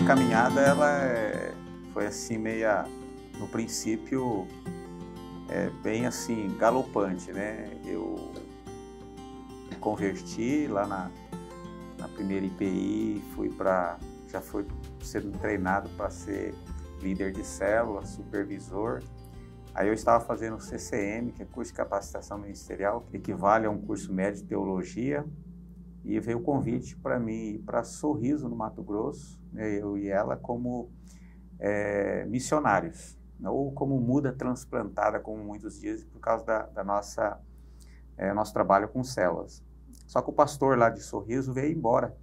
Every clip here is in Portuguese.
caminhada foi assim meia, no princípio, bem assim galopante, né? Eu me converti lá na primeira IPI, já fui sendo treinado para ser líder de célula, supervisor. Aí eu estava fazendo o CCM, que é curso de capacitação ministerial, que equivale a um curso médio de teologia, e veio o convite para mim ir para Sorriso, no Mato Grosso, né, eu e ela como missionários, ou como muda transplantada, como muitos dizem, por causa da nosso trabalho com células. Só que o pastor lá de Sorriso veio embora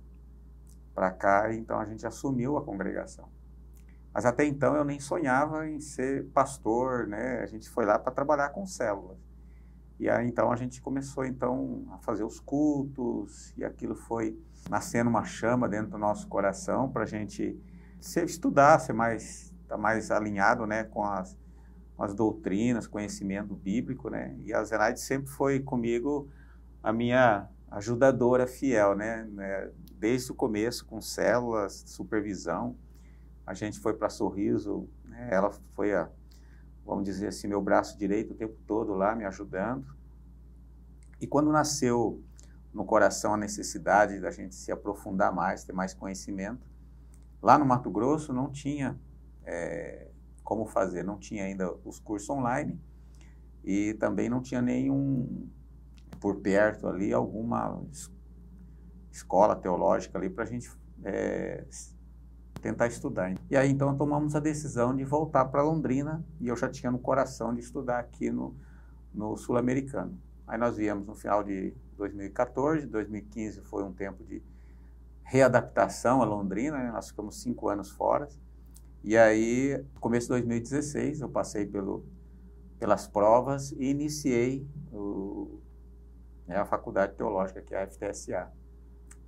para cá, então a gente assumiu a congregação. Mas até então eu nem sonhava em ser pastor, né? A gente foi lá para trabalhar com células. E aí então a gente começou então a fazer os cultos, e aquilo foi nascendo uma chama dentro do nosso coração para a gente estudar, estar mais alinhado, né, com as doutrinas, conhecimento bíblico, né? E a Zenaide sempre foi comigo a minha ajudadora fiel, né? Desde o começo, com células, supervisão. A gente foi para Sorriso, né? Ela foi, vamos dizer assim, meu braço direito o tempo todo lá, me ajudando. E quando nasceu no coração a necessidade da gente se aprofundar mais, ter mais conhecimento, lá no Mato Grosso não tinha como fazer, não tinha ainda os cursos online e também não tinha nenhum, por perto ali, alguma escola teológica ali para a gente tentar estudar. E aí então tomamos a decisão de voltar para Londrina, e eu já tinha no coração de estudar aqui no Sul-Americano. Aí nós viemos no final de 2014, 2015 foi um tempo de readaptação a Londrina, né? Nós ficamos 5 anos fora, e aí no começo de 2016 eu passei pelas provas e iniciei a faculdade teológica, que é a FTSA.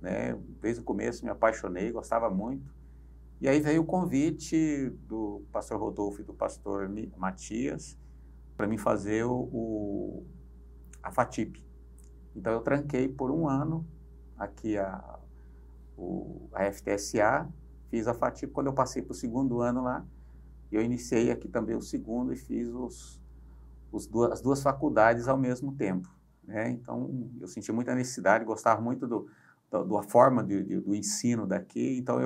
Né? Desde o começo me apaixonei, gostava muito. E aí veio o convite do pastor Rodolfo e do pastor Matias para mim fazer a FATIP. Então eu tranquei por 1 ano aqui a FTSA, fiz a FATIP. Quando eu passei para o 2º ano lá, eu iniciei aqui também o 2º e fiz as 2 faculdades ao mesmo tempo. Né? Então eu senti muita necessidade, gostava muito da forma do ensino daqui, então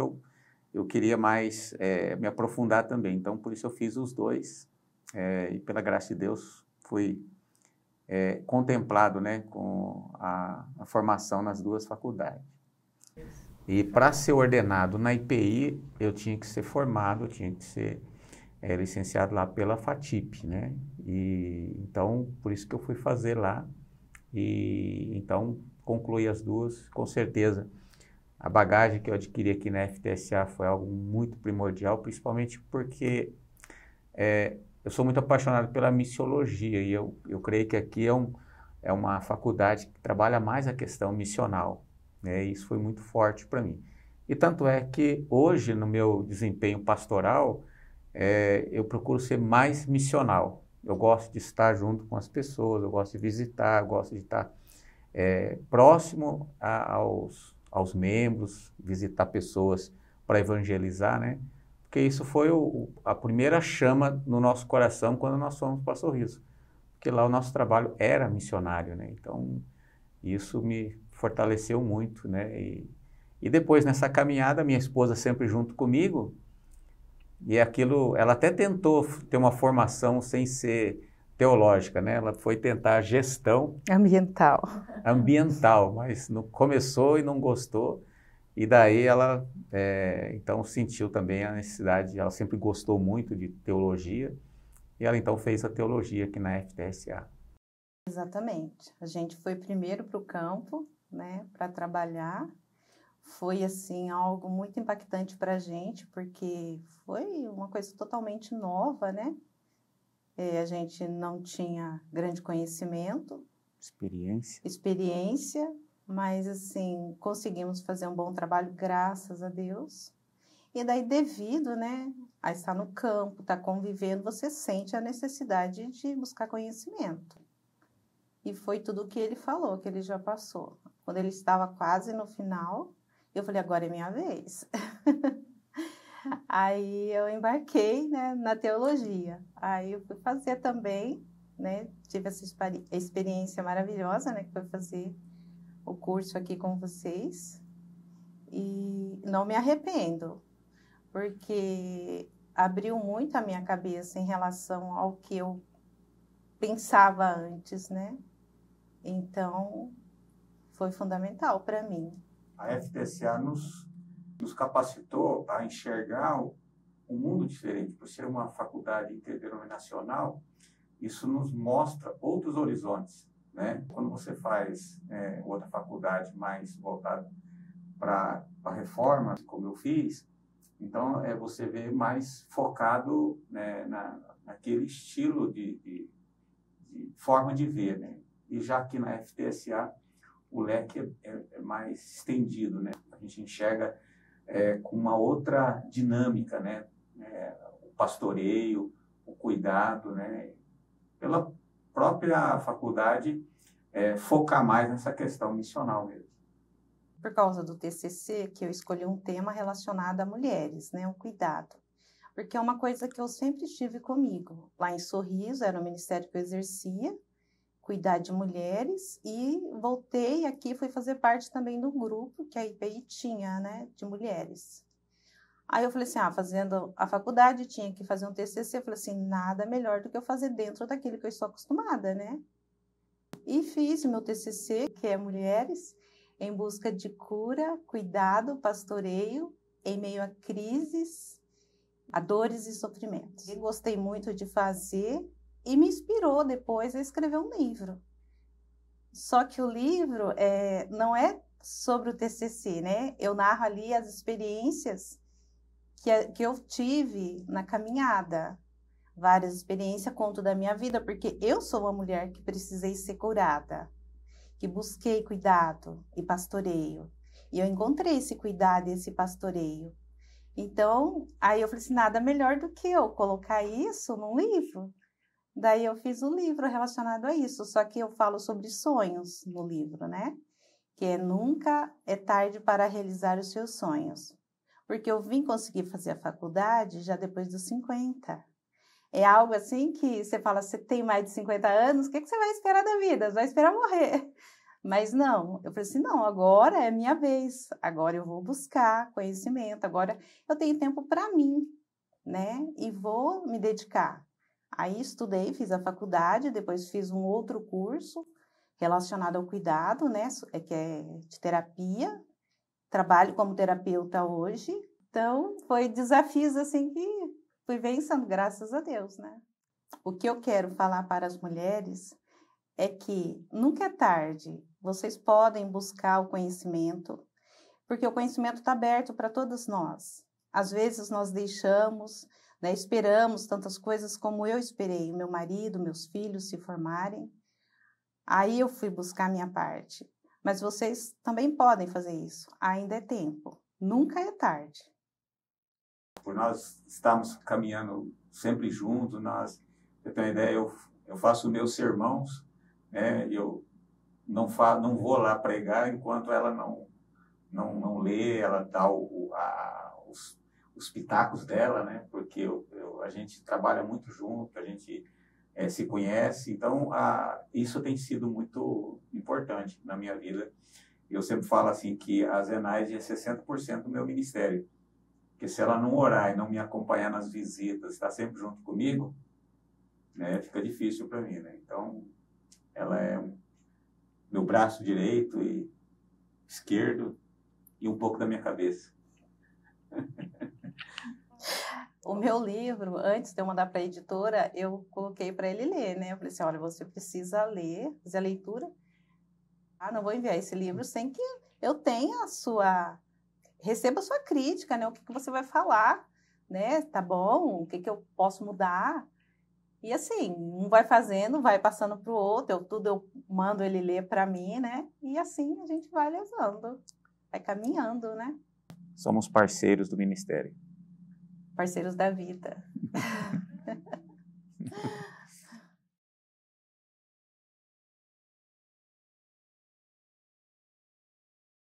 eu queria mais me aprofundar também. Então, por isso eu fiz os 2, e pela graça de Deus fui contemplado, né, com a formação nas 2 faculdades. E para ser ordenado na IPI, eu tinha que ser formado, eu tinha que ser licenciado lá pela FATIP, né? E então, por isso que eu fui fazer lá, e então concluí as 2, com certeza. A bagagem que eu adquiri aqui na FTSA foi algo muito primordial, principalmente porque eu sou muito apaixonado pela missiologia, e eu creio que aqui é uma faculdade que trabalha mais a questão missional, né? E isso foi muito forte para mim. E tanto é que hoje, no meu desempenho pastoral, eu procuro ser mais missional. Eu gosto de estar junto com as pessoas, eu gosto de visitar, eu gosto de estar próximo aos membros, visitar pessoas para evangelizar, né? Porque isso foi a primeira chama no nosso coração quando nós fomos para Sorriso. Porque lá o nosso trabalho era missionário, né? Então, isso me fortaleceu muito, né? E depois, nessa caminhada, minha esposa sempre junto comigo, e aquilo, ela até tentou ter uma formação sem ser teológica, né? Ela foi tentar gestão ambiental, mas não começou e não gostou, e daí ela então sentiu também a necessidade, ela sempre gostou muito de teologia, e ela então fez a teologia aqui na FTSA. Exatamente, a gente foi primeiro para o campo, né, para trabalhar. Foi assim algo muito impactante para a gente, porque foi uma coisa totalmente nova, né? A gente não tinha grande conhecimento, experiência, mas assim conseguimos fazer um bom trabalho, graças a Deus. E daí, devido, né, a estar no campo, estar convivendo, você sente a necessidade de buscar conhecimento. E foi tudo o que ele falou, que ele já passou. Quando ele estava quase no final, eu falei, agora é minha vez. Aí eu embarquei, né, na teologia. Aí eu fui fazer também, né, tive essa experiência maravilhosa, né, que foi fazer o curso aqui com vocês. E não me arrependo, porque abriu muito a minha cabeça em relação ao que eu pensava antes, né? Então, foi fundamental para mim. A FTSA nos capacitou a enxergar um mundo diferente. Por ser uma faculdade interdenominacional, isso nos mostra outros horizontes, né? Quando você faz outra faculdade mais voltada para a reforma, como eu fiz, então você vê mais focado, né, naquele estilo de forma de ver, né? E já aqui na FTSA, o leque é mais estendido, né? A gente enxerga com uma outra dinâmica, né? O pastoreio, o cuidado, né? Pela própria faculdade, focar mais nessa questão missional mesmo. Por causa do TCC, que eu escolhi um tema relacionado a mulheres, né? O cuidado. Porque é uma coisa que eu sempre tive comigo. Lá em Sorriso, era o ministério que eu exercia, cuidar de mulheres, e voltei aqui, fui fazer parte também do grupo que a IPI tinha, né, de mulheres. Aí eu falei assim, fazendo a faculdade, tinha que fazer um TCC, eu falei assim, nada melhor do que eu fazer dentro daquilo que eu estou acostumada, né? E fiz o meu TCC, que é Mulheres em Busca de Cura, Cuidado, Pastoreio, em meio a crises, a dores e sofrimentos. E gostei muito de fazer e me inspirou depois a escrever um livro. Só que o livro não é sobre o TCC, né? Eu narro ali as experiências que eu tive na caminhada. Várias experiências, conto da minha vida, porque eu sou uma mulher que precisei ser curada, que busquei cuidado e pastoreio. E eu encontrei esse cuidado e esse pastoreio. Então, aí eu falei assim, nada melhor do que eu colocar isso num livro. Daí eu fiz um livro relacionado a isso, só que eu falo sobre sonhos no livro, né? Que nunca é tarde para realizar os seus sonhos. Porque eu vim conseguir fazer a faculdade já depois dos 50. É algo assim que você fala, você tem mais de 50 anos, o que você vai esperar da vida? Você vai esperar morrer. Mas não, eu falei assim, não, agora é minha vez, agora eu vou buscar conhecimento, agora eu tenho tempo para mim, né? E vou me dedicar. Aí estudei, fiz a faculdade, depois fiz um outro curso relacionado ao cuidado, né? Que é de terapia. Trabalho como terapeuta hoje. Então, foi desafios assim que fui vencendo, graças a Deus, né? O que eu quero falar para as mulheres é que nunca é tarde. Vocês podem buscar o conhecimento, porque o conhecimento está aberto para todos nós. Às vezes nós deixamos, né, esperamos tantas coisas como eu esperei, meu marido, meus filhos se formarem. Aí eu fui buscar a minha parte. Mas vocês também podem fazer isso. Ainda é tempo. Nunca é tarde. Por nós estarmos caminhando sempre juntos, eu tenho uma ideia, eu faço meus sermãos, né? Eu não vou lá pregar enquanto ela não lê, ela dá os pitacos dela, né? Porque a gente trabalha muito junto, a gente se conhece, então isso tem sido muito importante na minha vida. Eu sempre falo assim que a Zenaide é 60% do meu ministério, porque se ela não orar e não me acompanhar nas visitas, estar sempre junto comigo, né, fica difícil para mim, né? Então, ela é meu braço direito e esquerdo e um pouco da minha cabeça. O meu livro, antes de eu mandar para a editora, eu coloquei para ele ler, né? Eu falei assim, olha, você precisa ler, fazer a leitura. Não vou enviar esse livro sem que eu tenha receba a sua crítica, né? O que você vai falar, né? Tá bom? O que eu posso mudar? E assim, um vai fazendo, vai passando para o outro, eu mando ele ler para mim, né? E assim a gente vai levando, vai caminhando, né? Somos parceiros do ministério. Parceiros da vida.